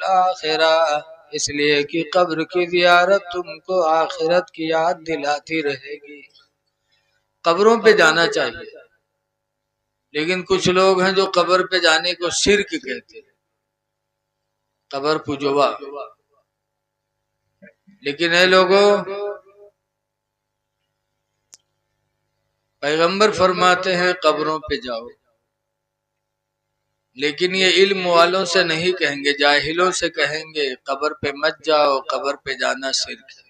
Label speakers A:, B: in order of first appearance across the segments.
A: आखिरा, इसलिए कि कब्र की जियारत तुमको आखिरत की याद दिलाती रहेगी। कब्रों पे जाना चाहिए, लेकिन कुछ लोग हैं जो कब्र पे जाने को शिर्क कहते हैं, कब्र पुजवा। लेकिन ये लोगों, पैगंबर फरमाते हैं कब्रों पे जाओ, लेकिन ये इल्म वालों से नहीं कहेंगे, जाहिलों से कहेंगे कब्र पे मत जाओ, कब्र पे जाना शिर्क है।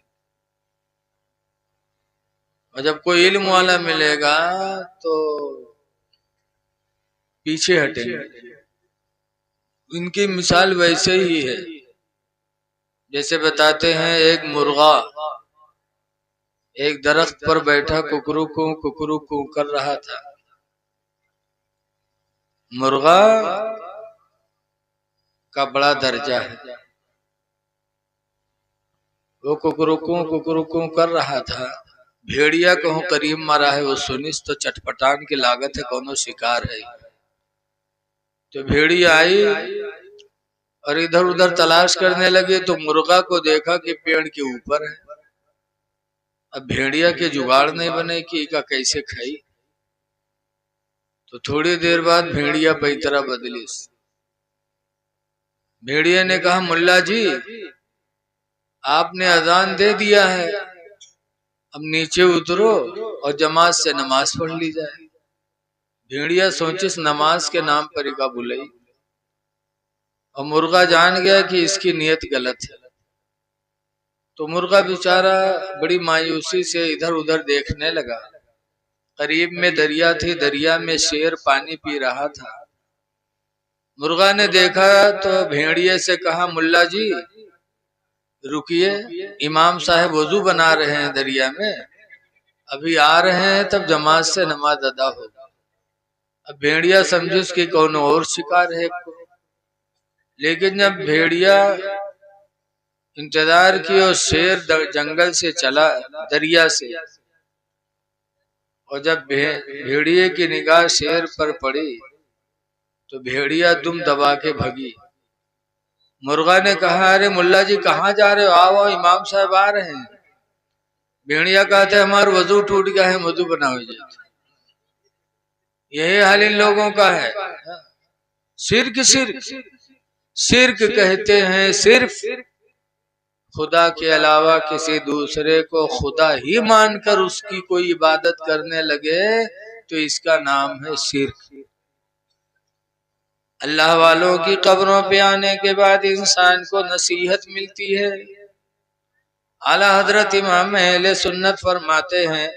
A: और जब कोई इल्म वाला मिलेगा तो पीछे हटेंगे। इनकी मिसाल वैसे ही है जैसे बताते हैं, एक मुर्गा एक दरख्त पर बैठा कुकरू कू कर रहा था। मुर्गा का बड़ा दर्जा है, वो कुकरू कू कर रहा था। भेड़िया को करीब मारा है, वो सुनिस तो चटपटान की लागत है, कोनो शिकार है। तो भेड़िया आई और इधर उधर तलाश करने लगे, तो मुर्गा को देखा कि पेड़ के ऊपर है। अब भेड़िया के जुगाड़ नहीं बने कि इका कैसे खाई। तो थोड़ी देर बाद भेड़िया पैतरा बदली। भेड़िया ने कहा, मुल्ला जी आपने अजान दे दिया है, अब नीचे उतरो और जमात से नमाज पढ़ ली जाए। भेड़िया सोचिस नमाज के नाम पर इका बुलाई, और मुर्गा जान गया कि इसकी नीयत गलत है। तो मुर्गा बेचारा बड़ी मायूसी से इधर उधर देखने लगा। करीब में दरिया थी, दरिया में शेर पानी पी रहा था। मुर्गा ने देखा तो भेड़िए से कहा, मुल्ला जी रुकिए, इमाम साहब वजू बना रहे हैं दरिया में, अभी आ रहे हैं तब जमात से नमाज अदा होगा। अब भेड़िया समझे उसकी कौन और शिकार है। लेकिन जब भेड़िया इंतजार की और शेर जंगल से चला दरिया से, और जब भेड़िए की निगाह शेर पर पड़ी तो भेड़िया दुम दबा के भगी। मुर्गा ने कहा, अरे मुल्ला जी कहाँ जा रहे हो, आओ इमाम साहब आ रहे हैं। भेड़िया कहते हमारा वजू टूट गया है, वजू बनाओ जी। यही हाल इन लोगों का है। शिर्क शिर्क शिर्क कहते हैं सिर्फ खुदा के अलावा किसी दूसरे को खुदा ही मानकर उसकी कोई इबादत करने लगे तो इसका नाम है शिर्क। अल्लाह वालों की कब्रों पे आने के बाद इंसान को नसीहत मिलती है। आला हजरत इमाम अहले सुन्नत फरमाते हैं,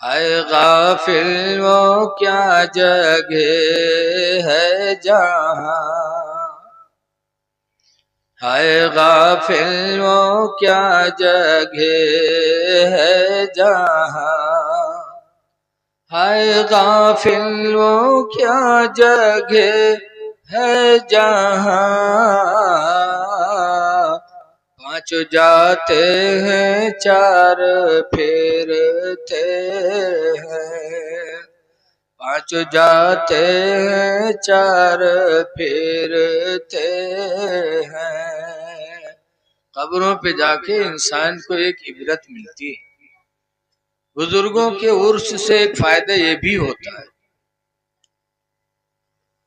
A: हाय गाफिल वो क्या जगह है जहां, हाय गाफिल वो क्या जगह है जहां, हाय गाफिल वो क्या जगह है जहां, पांच जाते हैं चार फेरते हैं, पांच जाते हैं चार फेरते हैं। कब्रों पे जाके इंसान को एक इबरत मिलती है। बुजुर्गों के उर्स से एक फायदा ये भी होता है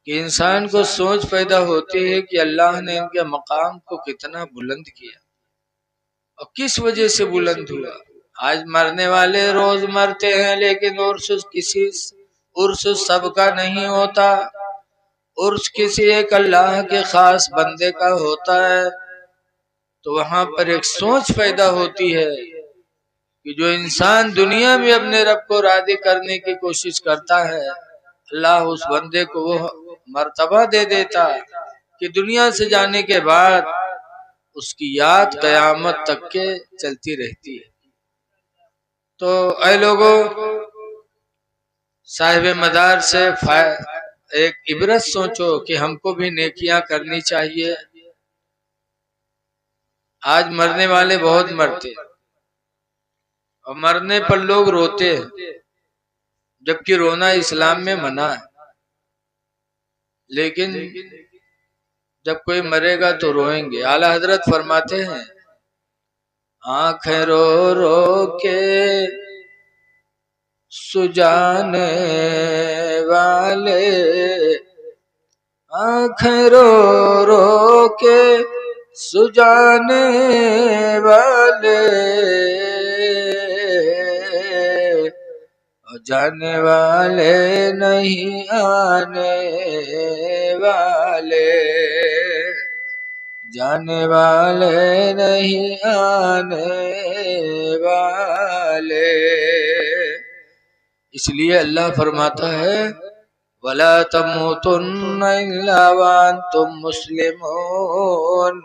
A: कि इंसान को सोच पैदा होती है कि अल्लाह ने इनके मकाम को कितना बुलंद किया और किस वजह से बुलंद हुआ। आज मरने वाले रोज मरते हैं, लेकिन उर्स सबका नहीं होता। उर्स किसी एक अल्लाह के खास बंदे का होता है। तो वहां पर एक सोच पैदा होती है कि जो इंसान दुनिया में अपने रब को राजी करने की कोशिश करता है, अल्लाह उस बंदे को वो मर्तबा दे देता कि दुनिया से जाने के बाद उसकी याद कयामत तक के चलती रहती है। तो ऐ लोगों, साहिब मदार से एक इबरत सोचो कि हमको भी नेकियां करनी चाहिए। आज मरने वाले बहुत मरते और मरने पर लोग रोते हैं, जबकि रोना इस्लाम में मना है। लेकिन जब कोई मरेगा तो रोएंगे। आला हजरत फरमाते हैं, आंखें रो रो के सुजाने वाले, आंखें रो रो के सुजाने वाले, जाने वाले नहीं आने वाले, जाने वाले नहीं आने वाले। इसलिए अल्लाह फरमाता है, वला तमूतुन्ना इल्ला वअंतुम मुस्लिमून।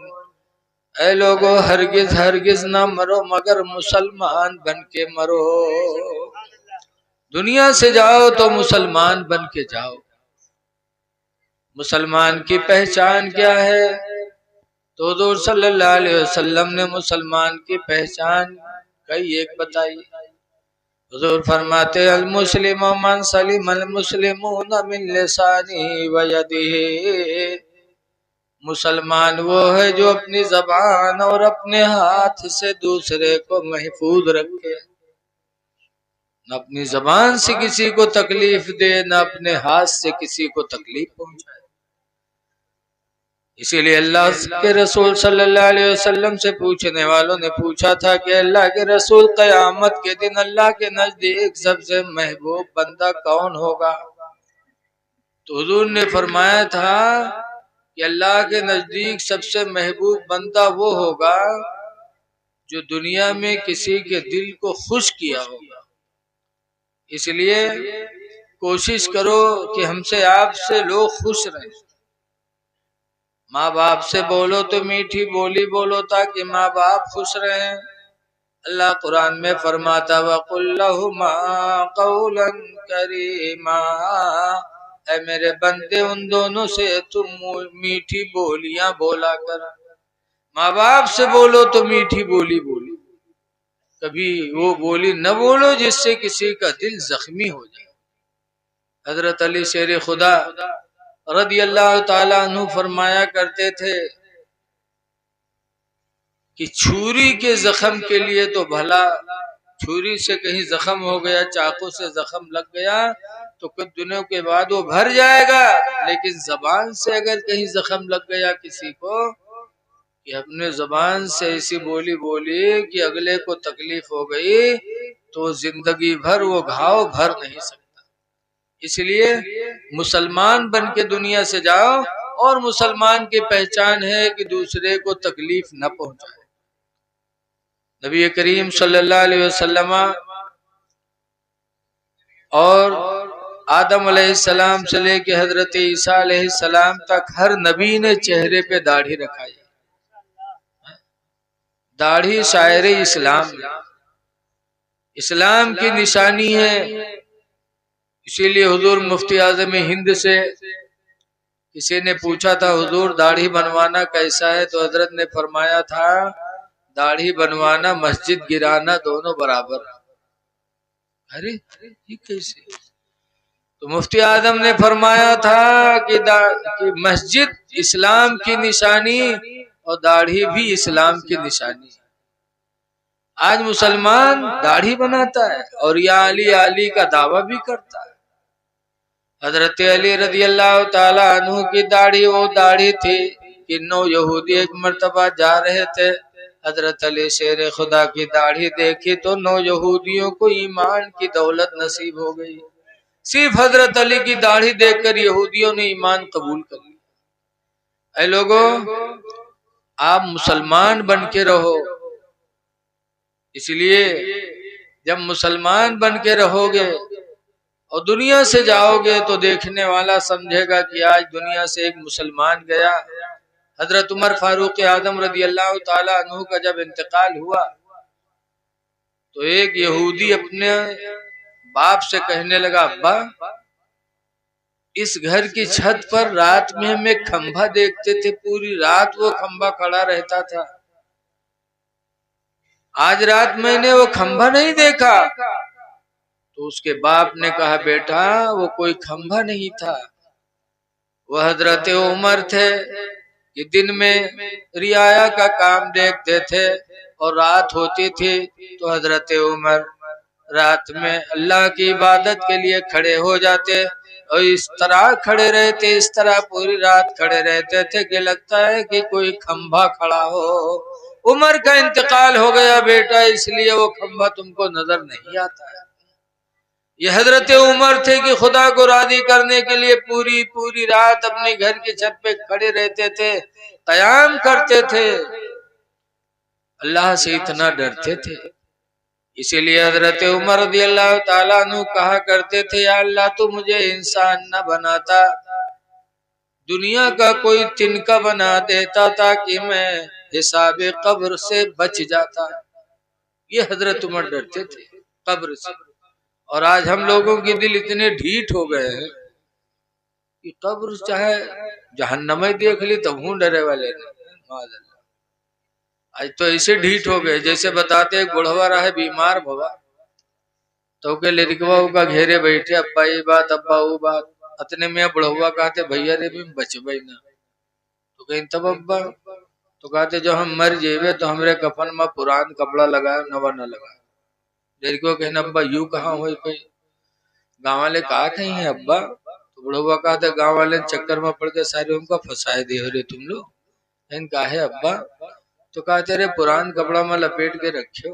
A: ऐ लोगो, हरगिज हरगिज ना मरो मगर मुसलमान बन के मरो। दुनिया से जाओ तो मुसलमान बन के जाओ। मुसलमान की पहचान क्या है? तो हुज़ूर सल्लल्लाहु अलैहि वसल्लम ने मुसलमान की पहचान कई एक बताई। हुज़ूर फरमाते, अल मुस्लिम मन सलिमल मुस्लिमून मिन लिसानिही व यदिही। मुसलमान वो है जो अपनी जबान और अपने हाथ से दूसरे को महफूज रखे। न अपनी जबान से किसी को तकलीफ दे, न अपने हाथ से किसी को तकलीफ पहुंचाए। इसीलिए अल्लाह के रसूल सल्लल्लाहु अलैहि वसल्लम से पूछने वालों ने पूछा था कि अल्लाह के रसूल, क़यामत के दिन अल्लाह के नजदीक सबसे महबूब बंदा कौन होगा? तो हुजूर ने फरमाया था कि अल्लाह के नजदीक सबसे महबूब बंदा वो होगा जो दुनिया में किसी के दिल को खुश किया होगा। इसलिए कोशिश करो कि हमसे आपसे लोग खुश रहें। माँ बाप से बोलो तो मीठी बोली बोलो ताकि माँ बाप खुश रहें। अल्लाह कुरान में फरमाता, वक़ुल लहुमा क़ौलन करीमा। ऐ मेरे बंदे, उन दोनों से तुम मीठी बोलियां बोला कर। माँ बाप से बोलो तो मीठी बोली बोलो, कभी वो बोली न बोलो जिससे किसी का दिल जख्मी हो जाए। हजरत अली शेर खुदा रदी अल्लाह ताला अन्हु फरमाया करते थे कि छुरी के जख्म के लिए तो भला, छुरी से कहीं जख्म हो गया, चाकू से जख्म लग गया तो कुछ दिनों के बाद वो भर जाएगा, लेकिन जबान से अगर कहीं जख्म लग गया किसी को, कि अपने जबान से ऐसी बोली बोली कि अगले को तकलीफ हो गई, तो जिंदगी भर वो घाव भर नहीं सकता। इसलिए मुसलमान बन के दुनिया से जाओ, और मुसलमान की पहचान है कि दूसरे को तकलीफ न पहुंचाए। नबी करीम सल्लल्लाहु अलैहि वसल्लम और आदम अलैहिस्सलाम से लेके हजरत ईसा अलैहिस्सलाम तक हर नबी ने चेहरे पे दाढ़ी रखाई। दाढ़ी शायर इस्लाम, इस्लाम की निशानी है। इसीलिए हुजूर मुफ्ती आज़म हिंद से किसी ने पूछा था, हुजूर दाढ़ी बनवाना कैसा है? तो हजरत ने फरमाया था, दाढ़ी बनवाना मस्जिद गिराना दोनों बराबर। अरे ये कैसे? तो मुफ्ती आजम ने फरमाया था कि मस्जिद इस्लाम की निशानी और दाढ़ी भी इस्लाम की निशानी। आज मुसलमान दाढ़ी बनाता है और या अली अली का दावा भी करता है। हजरत अली रज़ी अल्लाह ताला अन्हु की दाढ़ी वो दाढ़ी थी कि 9 यहूदी एक मर्तबा जा रहे थे। हजरत अली शेर खुदा की दाढ़ी देखी तो 9 यहूदियों को ईमान की दौलत नसीब हो गई। सिर्फ हजरत अली की दाढ़ी देखकर यहूदियों ने ईमान कबूल कर लिया। ऐ लोगों, आप मुसलमान बन के रहो। इसलिए जब मुसलमान बन के रहोगे और दुनिया से जाओगे तो देखने वाला समझेगा कि आज दुनिया से एक मुसलमान गया। हजरत उमर फारूक आजम रज़ी अल्लाह ताला अन्हु का जब इंतकाल हुआ तो एक यहूदी अपने बाप से कहने लगा, अब्बा, इस घर की छत पर रात में हम एक खंभा देखते थे, पूरी रात वो खंभा खड़ा रहता था। आज रात मैंने वो खंभा नहीं देखा। तो उसके बाप ने कहा, बेटा वो कोई खंभा नहीं था, वह हजरत उमर थे कि दिन में रियाया का काम देखते थे और रात होती थी तो हजरत उमर रात में अल्लाह की इबादत के लिए खड़े हो जाते और इस तरह खड़े रहते, इस तरह पूरी रात खड़े रहते थे कि लगता है कि कोई खंभा खड़ा हो। उमर का इंतकाल हो गया बेटा, इसलिए वो खंभा तुमको नजर नहीं आता है। ये हजरत उमर थे कि खुदा को राजी करने के लिए पूरी पूरी रात अपने घर की छत पे खड़े रहते थे, कयाम करते थे, अल्लाह से इतना डरते थे। इसीलिए हजरत उमर रज़ियल्लाहु ताला अन्हु कहा करते थे, या अल्लाह तू मुझे इंसान न बनाता, दुनिया का कोई तिनका बना देता ताकि मैं हिसाबे कब्र से बच जाता। ये हजरत उमर डरते थे कब्र से। और आज हम लोगों के दिल इतने ढीठ हो गए हैं कि कब्र चाहे जहन्नम ही देख ली तब हूँ डरे वाले नहीं। आज तो ऐसे ढीठ हो गए जैसे बताते एक बुढ़वा रहा है बीमार भवा तो के लड़कवा का घेरे बैठे, अब्बा ये बात अब्बा वो बात, अतने में बुढ़वा कहते भैया रे भी बचबे ना, तो कहीं तब अब्बा तो कहते जो हम मर जेबे तो हमरे कफन में पुरान कपड़ा लगाए नवा न लगाए। लड़को कहना अब्बा यू कहाँ हो, गाँव वाले कहा कहीं है अब्बा, तो बुढ़वा कहते गाँव वाले चक्कर में पड़ के सारे उनका फंसाए दे हो रे तुम लोग। इनका है अब्बा, तो कहते रे पुरान कपड़ा में लपेट के रखियो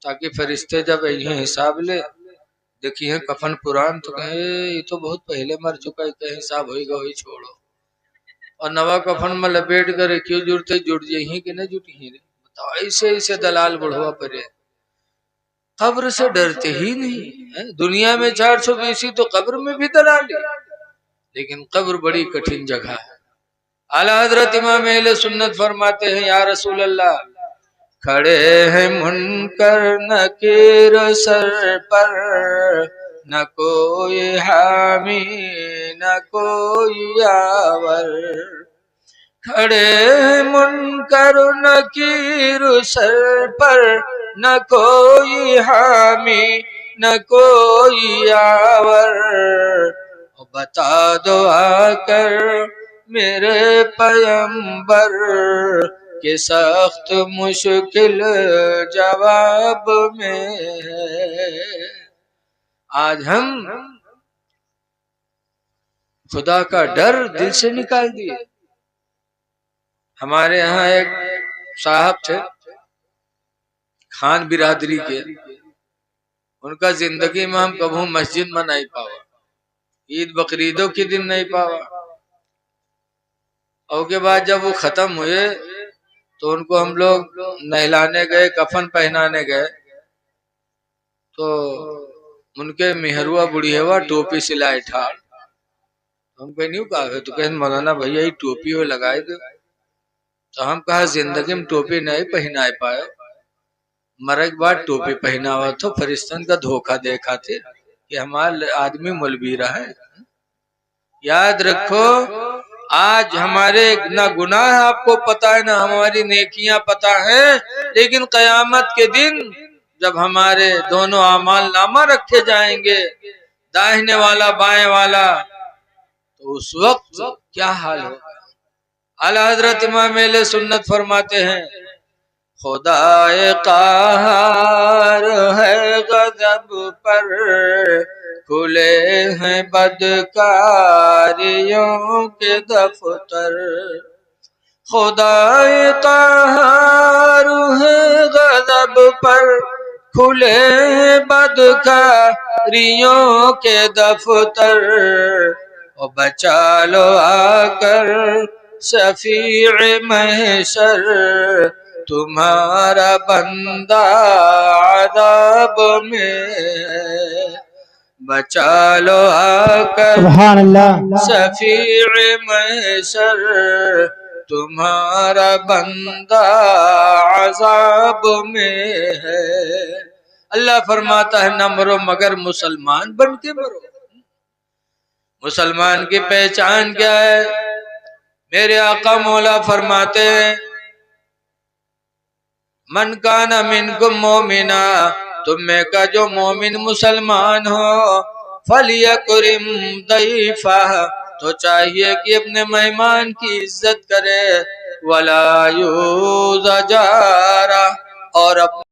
A: ताकि फरिश्ते जब यही हिसाब ले देखिए कफन पुरान तो कहे ये तो बहुत पहले मर चुका है, कहीं हिसाब होगा वही छोड़ो, और नवा कफन में लपेट कर रखियो जुड़ते जुड़ जाही कि न जुटी रे। बताओ ऐसे ऐसे दलाल बुढ़वा परे कब्र से डरते ही नहीं है। दुनिया में 420 तो कब्र में भी दलाली, लेकिन कब्र बड़ी कठिन जगह है। आला हजरत इमाम अहले सुन्नत फरमाते हैं, या रसूल अल्लाह खड़े हैं मुनकर नकीर सर पर, न कोई हामी न कोई यावर। खड़े मुनकर नकीर सर पर, न कोई हामी न कोई यावर। बता दो आकर मेरे पैगंबर के सख्त मुश्किल जवाब में। आज हम खुदा का डर दिल से निकाल दिए। हमारे यहाँ एक साहब थे खान बिरादरी के, उनका जिंदगी में हम कभी मस्जिद में नहीं पावा, ईद बकरीदों के दिन नहीं पावा। और के बाद जब वो खत्म हुए तो उनको हम लोग नहलाने गए, कफन पहनाने गए, तो उनके मेहरुआ बुढ़िया टोपी सिलाए ठाड़। हम कहीं नहीं कहा तो कहें मौलाना भैया ये टोपी वो लगाए दो, तो हम कहा जिंदगी में टोपी नहीं पहना पाए, मरे के बाद टोपी पहनावा तो फरिश्तन का धोखा देखा थे कि हमारा आदमी मौलवी रहा है। याद रखो आज हमारे ना गुनाह आपको पता है ना हमारी नेकियां पता है, लेकिन कयामत के दिन जब हमारे दोनों आमाल नामा रखे जाएंगे, दाहिने वाला बाएं वाला, तो उस वक्त क्या हाल होगा। आला हजरत इमाम अहले सुन्नत फरमाते हैं, खुदाए क़हार है गज़ब पर, खुले हैं बदकारियों के दफ्तर। खुदाए क़हार है गज़ब पर, खुले बदकारियों के दफ्तर। और बचा लो आकर शफीए महशर, तुम्हारा बंदा अज़ाब में। बचा लो आकर सुभान अल्लाह शफीए महशर, तुम्हारा बंदा अज़ाब में है। अल्लाह फरमाता है न मरो मगर मुसलमान बन के मरो। मुसलमान की पहचान क्या है? मेरे आका मौला फरमाते हैं, मन काना मिनकुम मोमिना, तुम में का जो मोमिन मुसलमान हो, फलियकुरिम दैफा, तो चाहिए कि अपने मेहमान की इज्जत करे। वला यूज़ा जारा, और अपने